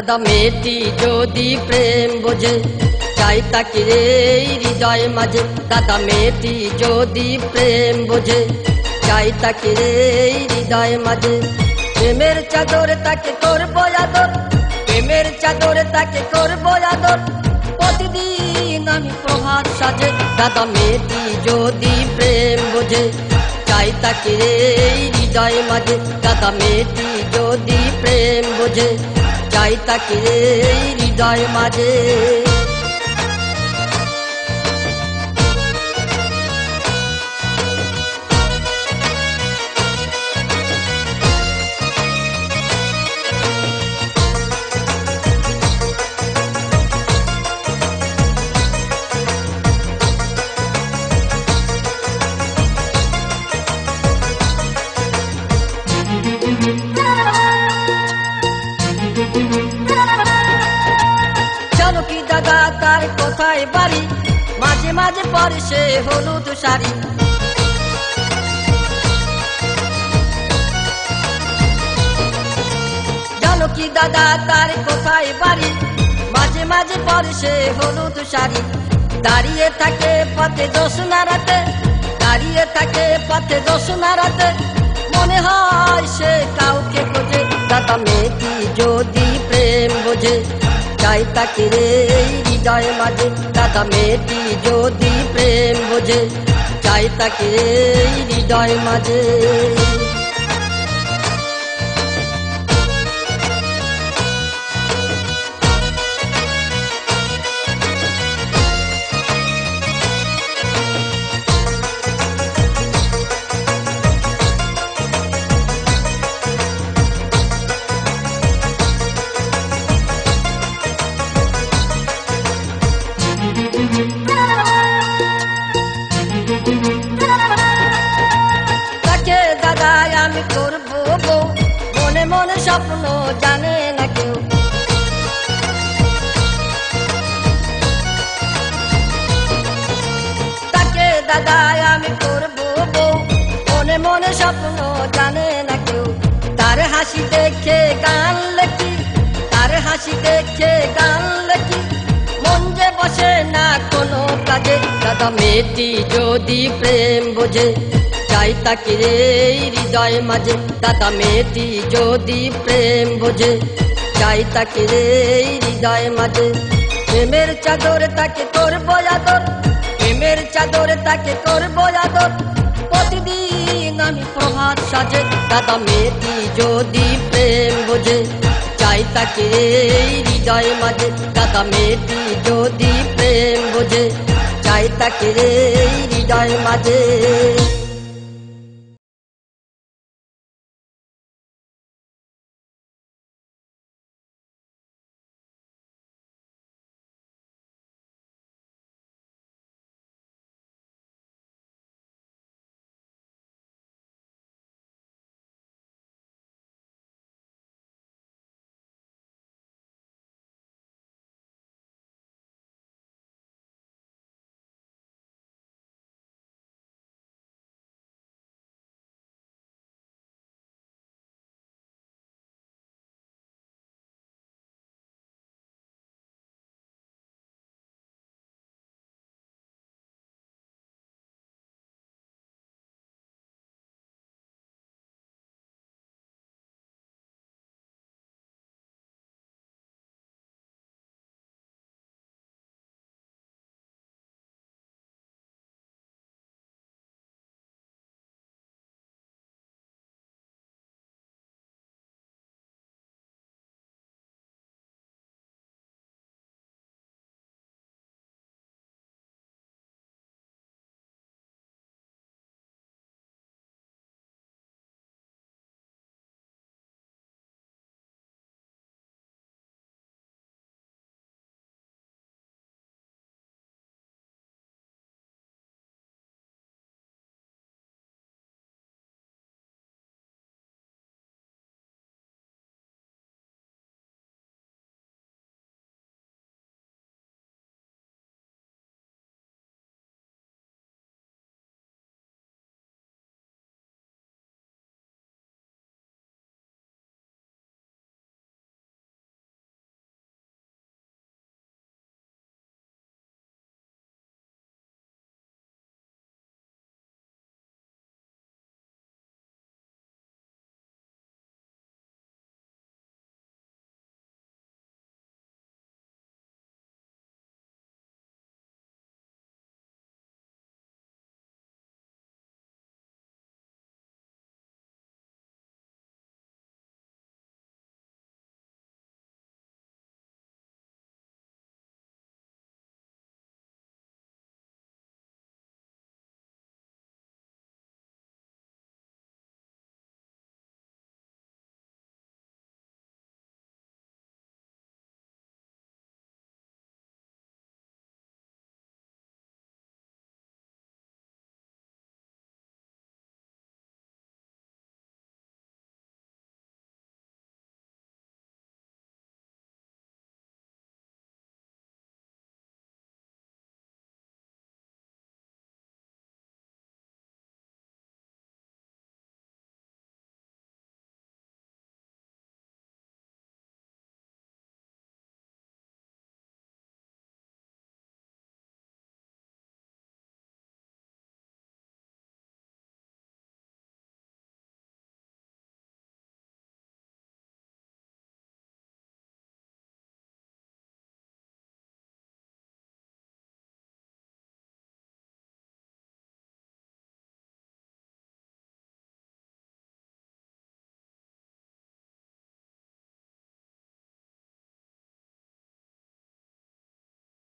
দাদা মেয়েটি যদি প্রেম বোঝে চাই তাকে এই হৃদয় মাঝে। দাদা মেয়েটি যদি প্রেম বোঝে চাই তাকে এই হৃদয় মাঝে। প্রেমের চাদরে তাকে করবো আদর, প্রেমের চাদরে তাকে করবো আদর, প্রতিদিন আমি প্রভাত সাজে। দাদা মেয়েটি যদি প্রেম বোঝে চাই তাকে এই হৃদয় মাঝে। দাদা মেয়েটি যদি প্রেম বোঝে চাই তাকে এই হৃদয় মাঝে। জানো কি দাদা তার কোথায় বাড়ি, মাঝে মাঝে পরে সে হলুদ শাড়ি। জানো কি দাদা তার কোথায় বাড়ি, মাঝে মাঝে পরে সে হলুদ শাড়ি। দাঁড়িয়ে থাকে পথে জ্যোৎস্না রাতে, দাঁড়িয়ে থাকে পথে জ্যোৎস্না রাতে, মনে হয় সে কাউকে খোঁজে। দাদা মেয়েটি যদি প্রেম বোঝে চাই তাকে এই হৃদয় মাঝে। দাদা মেয়েটি যদি প্রেম বোঝে চাই তাকে এই হৃদয় মাঝে। তাকে দাদা আমি করবো বউ, মনে মনে স্বপ্ন জানে না কেউ। তাকে দাদা আমি করবো বউ, মনে মনে স্বপ্ন জানে না কেউ। তার হাসি দেখে গান লেখি, তার হাসি দেখে গান লেখি, মন যে বসে না কোনো কাজে। দাদা মেয়েটি যদি প্রেম বোঝে চাই তাকে এই হৃদয় মাঝে। দাদা মেয়েটি যদি প্রেম বোঝে চাই তাকে এই হৃদয় মাঝে। প্রেমের চাদরে তাকে করবো আদর, প্রেমের চাদরে তাকে করবো আদর, প্রতিদিন আমি প্রভাত সাজে। দাদা মেয়েটি যদি প্রেম বোঝে চাই তাকে এই হৃদয় মাঝে। দাদা মেয়েটি যদি প্রেম বোঝে চাই তাকে এই হৃদয় মাঝে।